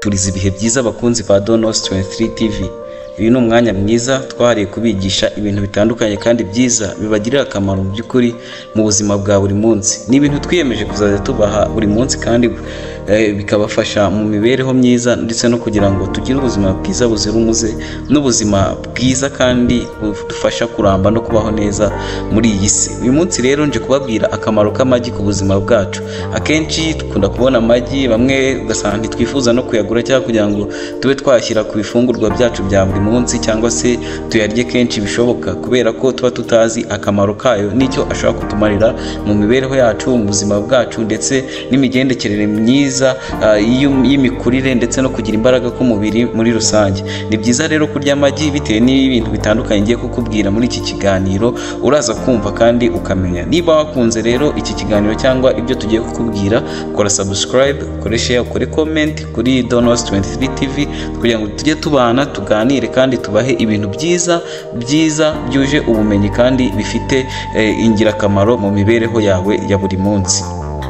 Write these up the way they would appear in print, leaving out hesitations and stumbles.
turiza ibihe byiza abakunzi ba Donos 23 TV. Uyu ni umwanya mwiza twahariye kubigisha ibintu bitandukanye kandi byiza bibagirira akamaro mu by'ukuri mu buzima bwa buri munsi. Ni ibintu twiyemeje kuzaza tubaha buri munsi kandi bikabafasha mu mibereho myiza ndetse no kugira ngo tugire ubuzima bwiza buzira umuze n'ubuzima bwiza kandi budufasha kuramba no kubaho neza muri iyi si. Uyu munsi rero nje kubabwira akamaro k'amagi ku buzima bwacu. Akenshi dukunda kubona amagi, bamwe ugasanga ntitwifuza no kuyagura cyangwa kugira ngo tube twashyira ku bifungurwa byacu bya buri munsi cyangwa se tuyarye kenshi bishoboka, kubera ko tuba tutazi akamaro kayo n'icyo ashobora kutumarira mu mibereho yacu, mu buzima bwacu ndetse n'imigendekere myiza y'imikurire ndetse no kugira imbaraga k'umubiri muri rusange. Ni byiza rero kurya amagi bitewe n'ibintu bitandukanye ngiye kukubwira muri iki kiganiro, uraza kumva kandi ukamenya. Niba wakunze rero iki kiganiro cyangwa ibyo tugiye kukubwira, kora subscribe, kore share, kore comment kuri Donos 23 TV kugira ngo tujye tubana tuganire kandi tubahe ibintu byiza byuje ubumenyi kandi bifite ingirakamaro mu mibereho yawe ya buri munsi.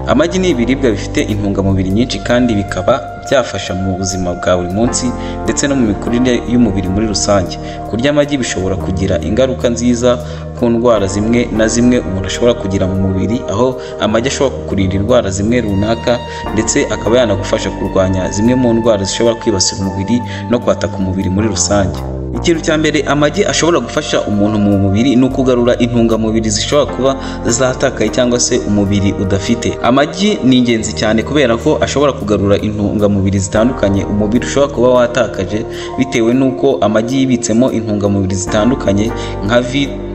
Amagi ni ibiribwa bifite intungamubiri nyinshi kandi bikaba byafasha mu buzima bwa buri munsi ndetse no mu mikurire y'umubiri muri rusange. Kurya amagi bishobora kugira ingaruka nziza ku ndwara zimwe na zimwe umuntu ashobora kugira mu mubiri, aho amagi ashobora kukurinda indwara zimwe runaka ndetse akaba yanagufasha kurwanya zimwe mu ndwara zishobora kwibasira umubiri no kwataka umubiri muri rusange. Ikintu cya mbere amagi ashobora gufasha umuntu mu mubiri ni ukugarura intungamubiri zishobora kuba zatakaye cyangwa se umubiri udafite. Amagi ni ingenzi cyane kubera ko ashobora kugarura intungamubiri zitandukanye umubiri ushobora kuba watakaje bitewe n'uko amagi yibitsemo intungamubiri zitandukanye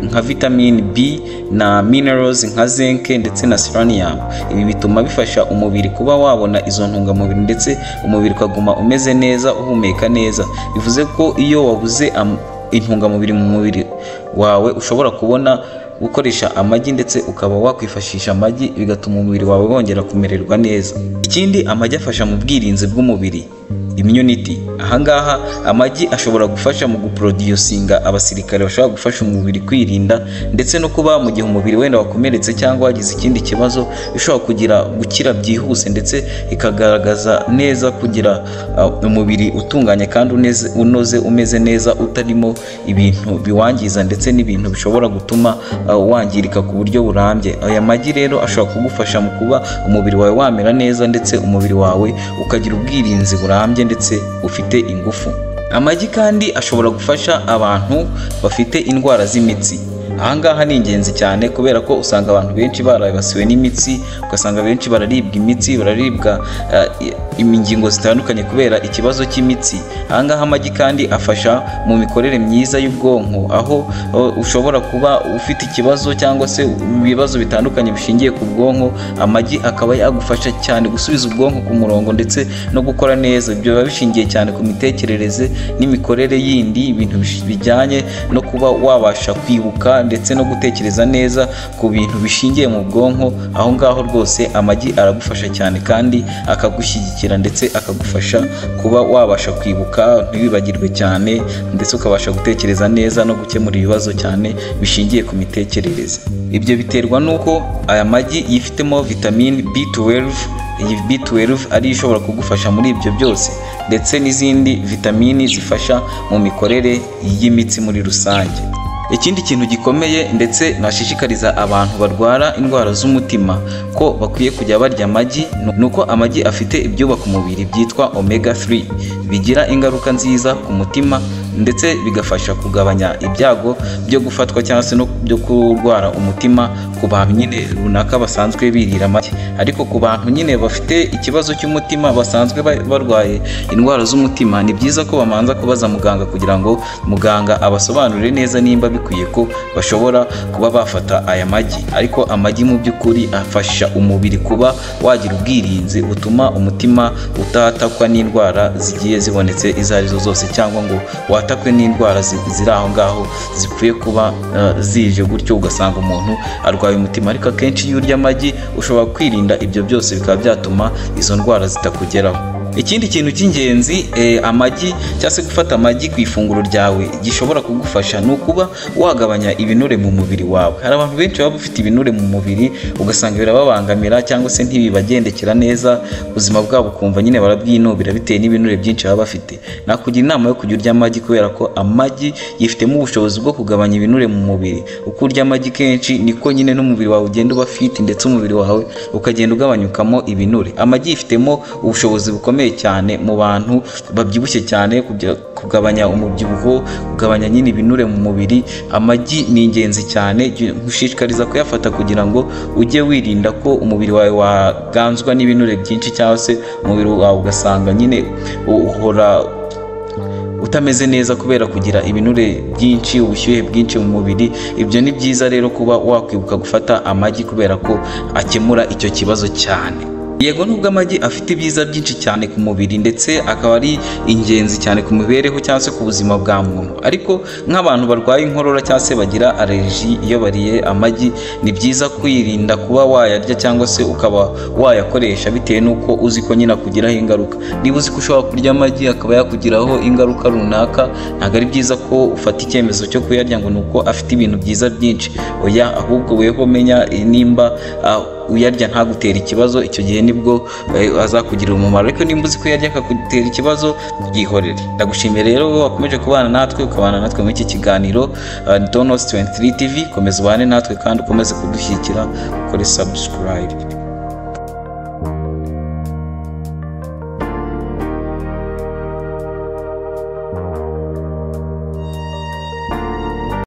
nka vitamine B na minerals nka zinc ndetse na selenium. Ibi bituma bifasha umubiri kuba wabona izo ntungamubiri ndetse umubiri ukaguma umeze neza, uhumeka neza. Bivuze ko iyo wabuze intungamubiri mu mubiri wawe ushobora kubona gukoresha amagi ndetse ukaba wakwifashisha amagi bigatuma umubiri wawe wongera kumererwa neza. Ikindi, amagi afasha mu bwirinzi bw'umubiri, immunity. Ahangaha amagi ashobora gufasha mu guproducinga abasirikare bashobora gufasha umubiri kwirinda ndetse no kuba mu gihe umubiri wenda wakomeretse cyangwa wagize ikindi kibazo bishobora gukira byihuse ndetse ikagaragaza neza kugira umubiri utunganye kandi unoze umeze neza, utarimo ibintu biwangiza ndetse n'ibintu bishobora gutuma wangirika ku buryo burambye. Aya magi rero ashobora kugufasha mu kuba umubiri wawe wamera neza ndetse umubiri wawe ukagira ubwirinzi burambye ndetse ufite ingufu. Amagi kandi ashobora gufasha abantu bafite indwara z'imitsi. Ahangaha ni ingenzi cyane kubera ko usanga abantu benshi barabasiwe n'imitsi, ugasanga benshi bararibwa imitsi, bararibwa ingingo zitandukanye kubera ikibazo cy'imitsi. Ahangaha amagi kandi afasha mu mikorere myiza y'ubwonko, aho ushobora kuba ufite ikibazo cyangwa se ibibazo bitandukanye bishingiye ku bwonko, amagi akaba yagufasha cyane gusubiza ubwonko ku murongo ndetse no gukora neza. Ibyo biba bishingiye cyane ku mitekerereze n'imikorere yindi, ibintu bijyanye no kuba wabasha kwibuka ndetse no gutekereza neza ku bintu bishingiye mu bwonko. Aho ngaho rwose amagi aragufasha cyane kandi akagushyigikira ndetse akagufasha kuba wabasha kwibuka ntibibagirwe cyane ndetse ukabasha gutekereza neza no gukemura ibibazo cyane bishingiye ku mitekerereze. Ibyo biterwa n'uko aya magi yifitemo vitamine B12. Iyi B12 ari ishobora kugufasha muri ibyo byose ndetse n'izindi vitamini zifasha mu mikorere y'imitsi muri rusange. Ikindi kintu gikomeye ndetse nashishikariza abantu barwara indwara z'umutima ko bakwiye kujya barya amagi, nuko amagi afite ibyubaka umubiri byitwa omega 3 bigira ingaruka nziza ku mutima ndetse bigafasha kugabanya ibyago byo gufatwa cyangwa se no byo kurwara umutima ku bantu nyine runaka basanzwe birira amagi. Ariko ku bantu nyine bafite ikibazo cy'umutima basanzwe barwaye indwara z'umutima, ni byiza ko bamanza kubaza muganga kugira ngo muganga abasobanurire neza nimba bikwiye ko bashobora kuba bafata aya magi. Ariko amagi mu by'ukuri afasha umubiri kuba wagira ubwirinzi butuma umutima utatakwa n'indwara zigiye zibonetse izo arizo zose, cyangwa ngo watakwe n'indwara ziri aho ngaho zipfuye kuba zije gutyo ugasanga umuntu arwaye umutima. Ariko akenshi iyo urya amagi ushobora kwirinda ibyo byose bikaba byatuma izo ndwara zitakugeraho. Ikindi kintu cy'ingenzi amagi cyangwa se gufata amagi ku ifunguro ryawe gishobora kugufasha ni ukuba wagabanya ibinure mu mubiri wawe. Hari abantu benshi baba bafite ibinure mu mubiri ugasanga birababangamira cyangwa se ntibibagendekera neza, ubuzima bwabo kumva nyine barabyinubira bitewe n'ibinure byinshi baba bafite. Nakugira inama yo kujya urya amagi kubera ko amagi yifitemo ubushobozi bwo kugabanya ibinure mu mubiri. Uko urya amagi kenshi niko nyine n'umubiri wawe ugenda uba fit ndetse umubiri wawe ukagenda ugabanyukamo ibinure. Amagi yifitemo ubushobozi bukomeye cyane mu bantu babyibushye cyane, kugabanya umubyibuho, kugabanya nyine ibinure mu mubiri. Amagi ni ingenzi cyane, ngushishikariza kuyafata kugira ngo ujye wirinda ko umubiri wawe waganzwa n'ibinure byinshi cyangwa se umubiri wawe ugasanga nyine uhora utameze neza kubera kugira ibinure byinshi, ubushyuhe bwinshi mu mubiri. Ibyo ni byiza rero kuba wakwibuka gufata amagi kubera ko akemura icyo kibazo cyane. Yego nubwo amagi afite ibyiza byinshi cyane ku mubiri ndetse akaba ari ingenzi cyane ku mibereho cyangwa se ku buzima bwa muntu, ariko nk'abantu barwaye inkorora cyangwa se bagira allergie iyo bariye amagi, ni byiza kwirinda kuba wayarya cyangwa se ukaba wayakoresha bitewe n'uko uzi ko nyine akugiraho ingaruka. Niba uzi ko ushobora kurya amagi akaba yakugiraho ingaruka runaka, ntabwo ari byiza ko ufata icyemezo cyo kuyarya ngo nuko afite ibintu byiza byinshi. Oya, ahubwo weho menya nimba uyarya ntagutera ikibazo, icyo gihe nibwo azakugirira umumaro. Ariko nimba uzi ko uyarya akagutera ikibazo, byihorere. Ndagushimiye rero wakomeje kubana natwe, ukabana natwe muri iki kiganiro Donos 23 TV. Komeza ubane natwe kandi ukomeze kudushyigikira, ukore subscribe.